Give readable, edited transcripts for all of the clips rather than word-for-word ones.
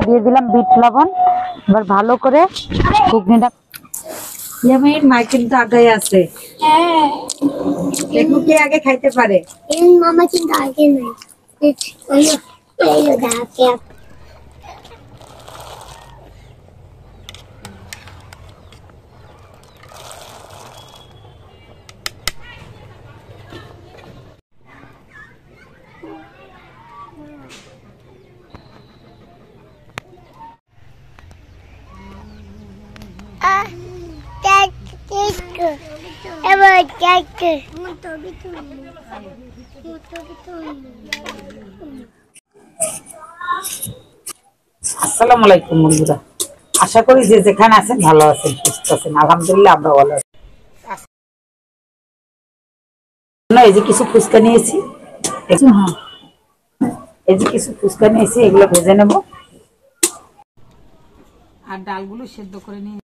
দিয়ে দিলাম বিট লবণ। এবার ভালো করে ঘুগনিটা মা কিন্তু আগে আছে। হ্যাঁ, দেখো কে আগে খাইতে পারে। মামা কিন্তু আগে নাই। আসসালামু আলাইকুম বন্ধুরা, আশা করি যে যেখানে আছেন ভালো আছেন, সুস্থ আছেন। আলহামদুলিল্লাহ আমরা ভালো আছি। এই যে কিছু ফুচকা নিয়েছি, এই যে কিছু ফুচকা নিয়েছি, এগুলো ভেজে নেব। আর ডালগুলো সেদ্ধ করে নিয়ে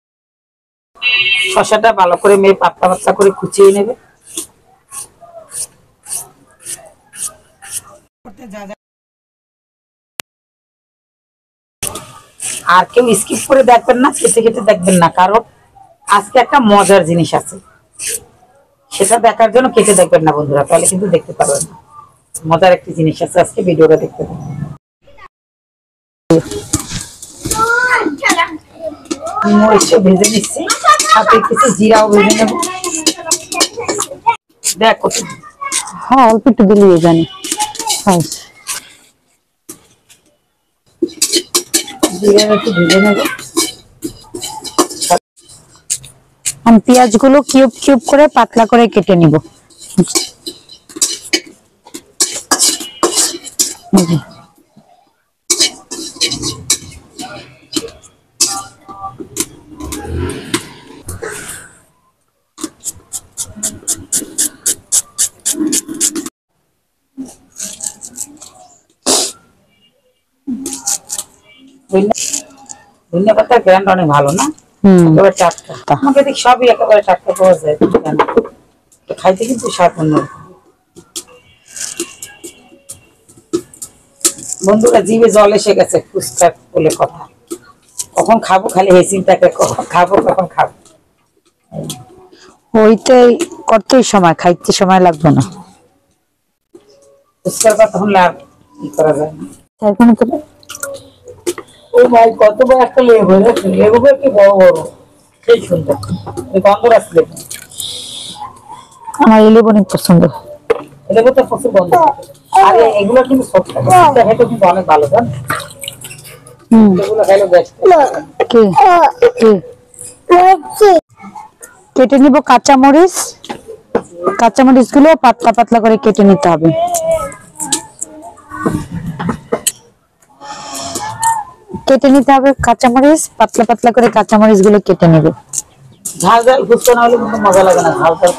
শসাটা ভালো করে মেয়ে পাতলা পাতলা করে কুচিয়ে নেবে। আর কেউ স্কিপ করে দেখবেন না, কেটে কেটে দেখবেন না, কারণ আজকে একটা মজার জিনিস আছে, সেটা দেখার জন্য কেটে দেখবেন না বন্ধুরা, তাহলে কিন্তু দেখতে পারবেন না। মজার একটি জিনিস আছে, আজকে ভিডিওটা দেখতে পাবেন। মরিচ ভেজে নিচ্ছি, সাথে কিছু জিরাও ভেজে নেব। দেখো, হ্যাঁ অল্প একটু দিলেই জানি। জিরা একটু ভেজে নেব। আমি পেঁয়াজগুলো কিউব কিউব করে পাতলা করে কেটে নিব। ধনিয়া পাতার গ্রান্ড অনেক ভালো না? একেবারে টাটকা। আমাকে দেখ সবই একেবারে টাটকা পাওয়া যায়, খাইতে কিন্তু স্বাদ অন্য। বন্ধুরা জিভে জল এসে গেছে ফুচকা বলে কথা। কখন খাবো খালি এই চিন্তাকে, কখন খাবো কখন খাবো। ওইটাই করতেই সময়, খাইতে সময় লাগবে না। ফুচকার কথা হলে আর কি করা যায় না। ও ভাই কত বড় একটা লেবু, লেবুগুলো কি বড় বড়, সেই সুন্দর গন্ধ আসলে। আমার এই লেবু অনেক পছন্দ, লেবুটা প্রচুর গন্ধ। আর এগুলো কিন্তু খেতে কিন্তু অনেক ভালো, জান? এগুলো খেলে বেস্ট। কেটে নিব কাঁচামরিচ, কাঁচামরিচ গুলো পাতলা পাতলা করে কেটে নিতে হবে। কেটে নিতে হবে কাঁচামরিচ, পাতলা পাতলা করে কাঁচামরিচ গুলো কেটে নেবে। ঝাল ঝাল ফুচকা না হলে কিন্তু মজা লাগে না। ঝাল ঝাল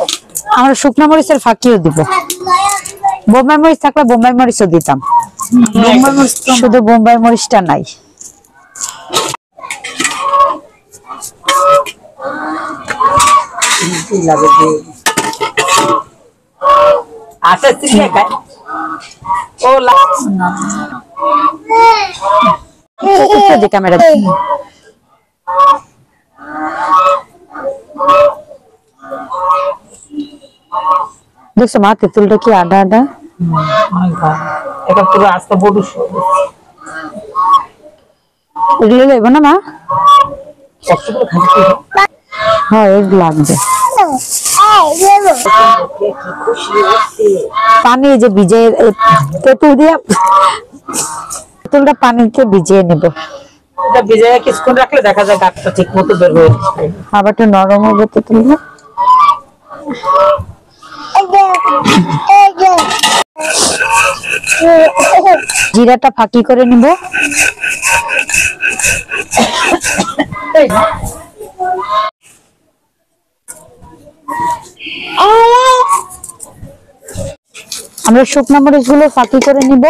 আমরা শুকনো মরিচের ফাঁকিও দিব, বোম্বাই মরিচ থাকলে বোম্বাই মরিচও দিতাম, শুধু বোম্বাই মরিচটা নাই। আচ্ছা ঠিক আছে। ও ক্যামেরা দেখছো মা, তেঁতুলটা কি আডা আডা, এটা পুরো আস্তে বড় এগুলো দেবো না মা? হ্যাঁ এগুলো লাগবে। পানি যে ভিজে, তেঁতুল দিয়ে তেঁতুলটা পানিতে ভিজিয়ে নেব। এটা ভিজে কিছুক্ষণ রাখলে দেখা যায় গাছটা ঠিক মতো বের হয়ে আসবে, আবার একটু নরম হবে তেঁতুলটা। জিরাটা ফাঁকি করে নিব। আমরা শুকনো মরিচ গুলো ফাঁকি করে নিব।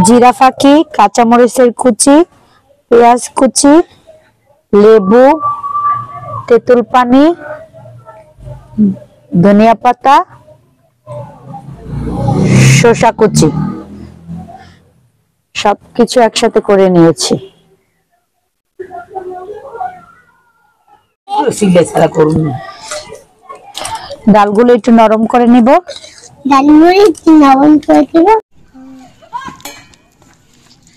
জিরা ফাঁকি, কাঁচামরিচের কুচি, পেঁয়াজ কুচি, লেবু, তেঁতুল পানি, ধনিয়া পাতা, শসা কুচি সবকিছু একসাথে করে নিয়েছি। ডালগুলো একটু নরম করে নিব।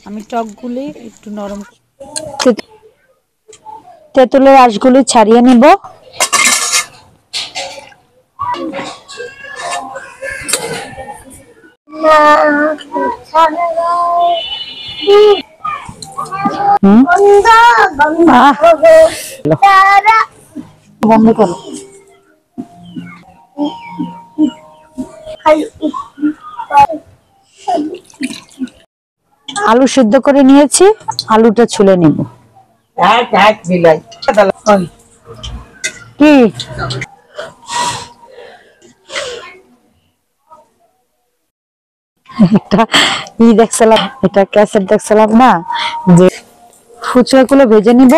আমি টকগুলি একটু নরম, তেঁতুলের আঁশগুলি ছাড়িয়ে নিব। বন্ধ করো। আলু সিদ্ধ করে নিয়েছি, আলুটা ছুলে নিব। কি এটা দেখছিলাম, এটা ক্যাসেট দেখছিলাম না, যে ফুচকাগুলো ভেজে নিব।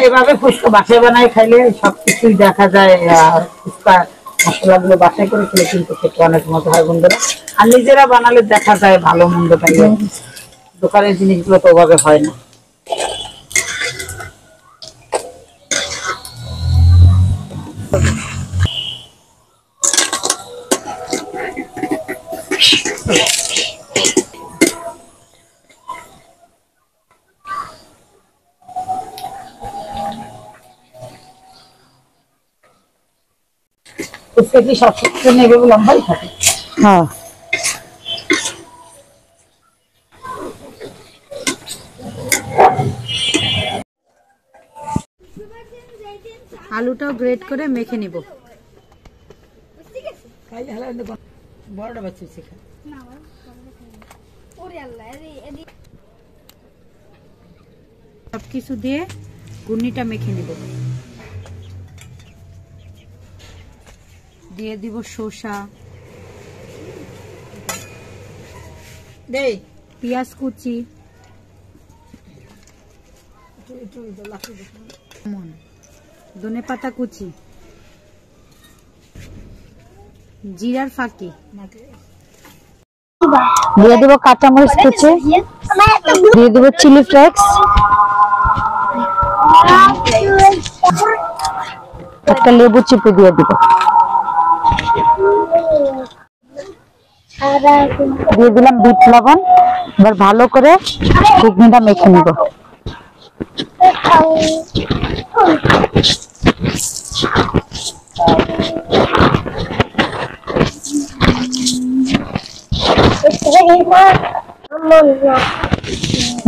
এভাবে ফুচকা বাসায় বানায় খাইলে সবকিছুই দেখা যায়। ফুচকা মশলাগুলো বাসায় করে খেলে কিন্তু খেতে অনেক মজা হয় বন্ধুরা। আর নিজেরা বানালে দেখা যায় ভালো মন্দ পাই। দোকানের জিনিসগুলো তো ওভাবে হয় না। ফুচকা কি সবসময় নেবে লম্বাই থাকে? হ্যাঁ, আলুটাও গ্রেট করে মেখে নিব। বড়টা বাচ্চা শেখা সবকিছু দিয়ে ঘুগনিটা মেখে নিব। দিয়ে দিব শসা, পেঁয়াজ কুচি, ধনেপাতা কুচি, জিরার ফাঁকি, দিয়ে দিব কাঁচামরিচ কুচি, দিয়ে দিব চিলি ফ্লেক্স, একটা লেবু চিপে দিয়ে দিব। দিয়ে দিলাম বিট লবণ। এবার ভালো করে ঘুগনিটা মেখে নিব।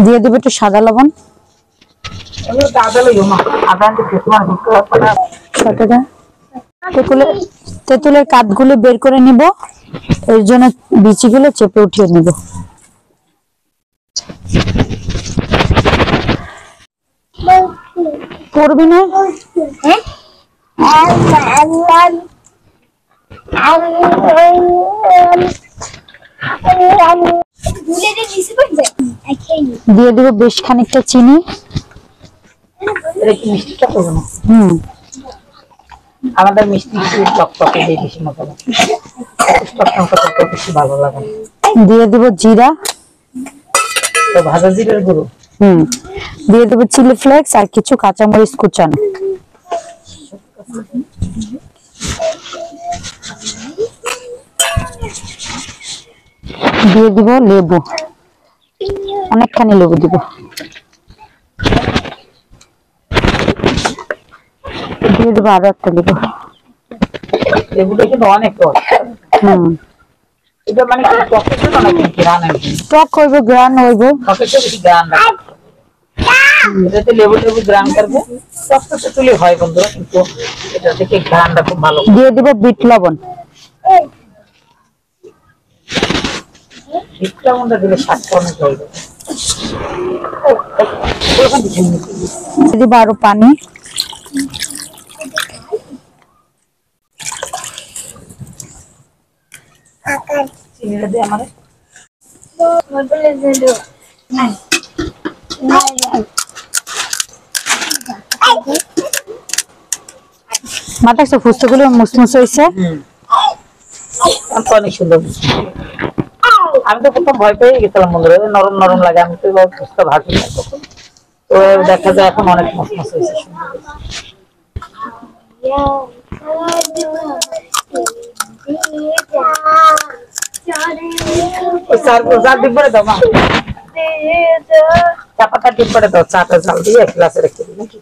দিয়ে দিব একটু সাদা লবণ। তেঁতুলের কাঠগুলো বের করে নিব, এর জন্য বিচিগুলো চেপে উঠিয়ে নিব। করবি না? দিয়ে দিব বেশ খানিকটা চিনি। আমাদের মিষ্টি টকটকে দিয়ে বেশি মজা লাগে, বেশি ভালো লাগে। দিয়ে দিব জিরা, ভাজা জিরার গুঁড়ো। দিয়ে দেবো চিলি ফ্লেক্স আর কিছু কাঁচামরিচ কুচানো। দিয়ে দিব লেবু, অনেকখানি লেবু দিব। দিয়ে দেবো আরো একটা লেবু। লেবুটা কিন্তু অনেক টক। এটা মানে টক হইব, গ্রান হইব, এটাতে লেবু লেবু গ্রান করবো। টকটা তুলে হয় বন্ধুরা, কিন্তু এটা থেকে গ্রানটা খুব ভালো। দিয়ে দিব বিট লবণ। একটা মন্ডা দিলে স্বাদটা অনেক হয়ে যাবে। দিব আরো পানি। চিনিটা দিয়ে আমার মাথা একটা ফুচকা গুলো মুসমুস হয়েছে। অনেক সুন্দর। আমি তো প্রথম ভয় পেয়ে গেছিলাম বন্ধুরা, নরম নরম লাগে, আমি তো ফুচকা ভাজি না তখন, তো দেখা যায় এখন অনেক মসমস হয়েছে। চা ডিপ করে দাও মা, চা পাতা ডিপ করে দাও, চাটা জাল দিয়ে গ্লাসে রেখে দিই নাকি?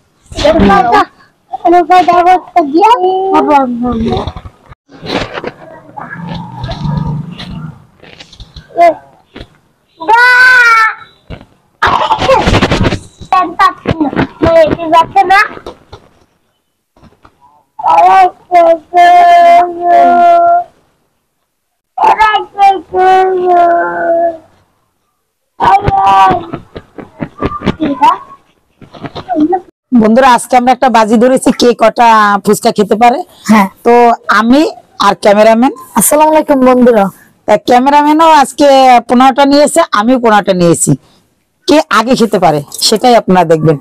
বন্ধুরা আজকে আমরা একটা বাজি ধরেছি কে কটা ফুচকা খেতে পারে। হ্যাঁ, তো আমি আর ক্যামেরাম্যান, আসসালামু আলাইকুম বন্ধুরা। ক্যামেরাম্যানও আজকে 15টা নিয়েছে, আমিও 15টা নিয়েছি। কে আগে খেতে পারে সেটাই আপনারা দেখবেন।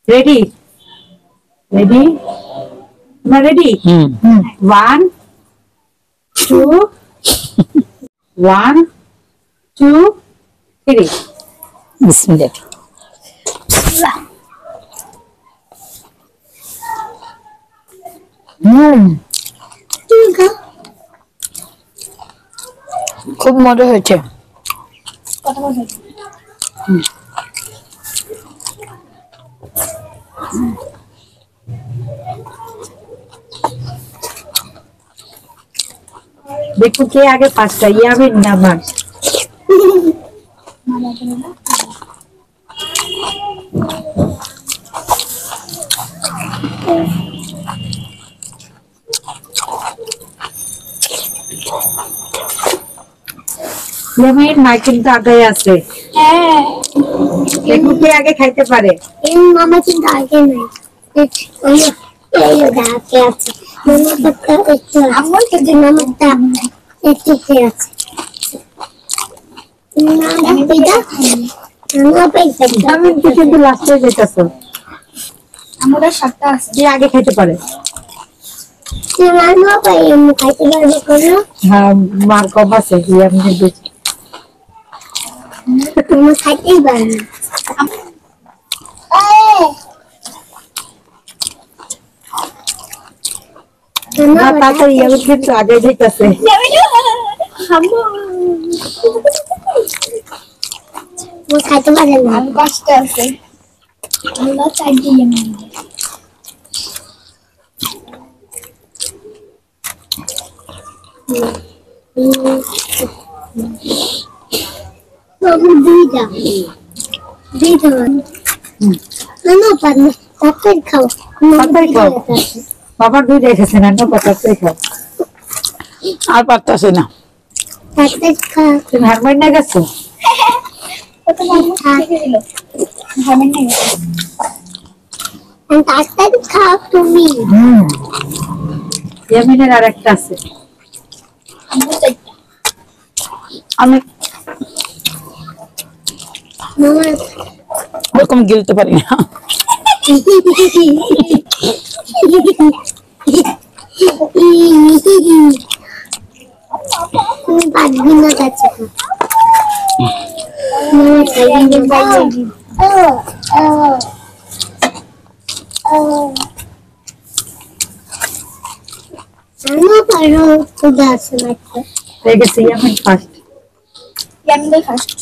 Ready ready ready. 1 2 1 2 3। বিসমিল্লাহ। খুব মজা হয়েছে। দেখো কে আগে পাঁচটা ইয়াবেন না আমার। ইয়ামের মা কিন্তু আগে আছে। হ্যাঁ, দেখো কে আগে খাইতে পারে। এই মামা কিন্তু আগে নাই। এই দাঁতে আছে। মামাটা একটু আমার কাছে মামাটা একটু আছে। না পিতা না পয়সা আমি কিন্তু লাস্টে যেতেছ। আমরা সাতটা আছে। কে আগে খাইতে পারে। মামা পাই আমি খাইতে পারবো কোনো। হ্যাঁ, মার কম আছে ইয়ামের বেশি। তুমি খাইতেই পারো না। না তাড়াতাড়ি ইয়ামের কিন্তু আগে যেতেছে। ও খাইতে পারে না। আমি কষ্ট আছে। আমরা চাই দিয়ে বাবু দুইটা না পারলে তাড়াতাড়ি খাও। তাড়াতাড়ি খাও। বাবার দুই রেখেছে না না তাড়াতাড়ি খাও। আর পারতাছে না। তাড়াতাড়ি খা। তুমি হারমাইন না গেছো। তাড়াতাড়ি খাও তুমি। ইয়ামিনের আর একটা আছে। আমি মামা ওরকম গিলতে পারি না। তুমি পারবি না কাছে আমিও পারো খুদা আছে মাত্র। হয়ে গেছে ইয়ামিন ফার্স্ট। আমি ফার্স্ট,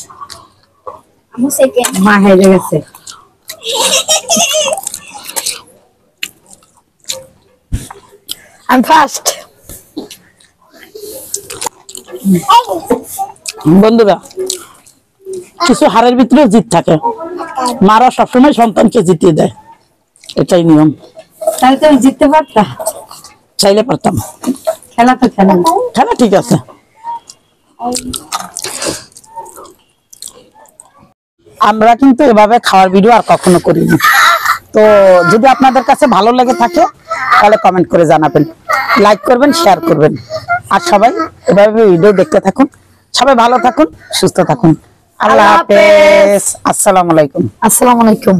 আমি সেকেন্ড। মা হেরে গেছে। আমি ফার্স্ট। বন্ধুরা কিছু হারের ভিতরেও জিত থাকে, মারা সবসময় সন্তানকে জিতিয়ে দেয়, এটাই নিয়ম। তাহলে তুমি জিততে পারতা। চাইলে পারতাম। খেলা তো খেলা খেলা ঠিক আছে। আমরা কিন্তু এভাবে খাওয়ার ভিডিও আর কখনো করিনি। তো যদি আপনাদের কাছে ভালো লেগে থাকে তাহলে কমেন্ট করে জানাবেন, লাইক করবেন, শেয়ার করবেন। আর সবাই এভাবে ভিডিও দেখতে থাকুন। সবাই ভালো থাকুন, সুস্থ থাকুন। আল্লাহ হাফেজ। আসসালামু আলাইকুম। আসসালামু আলাইকুম।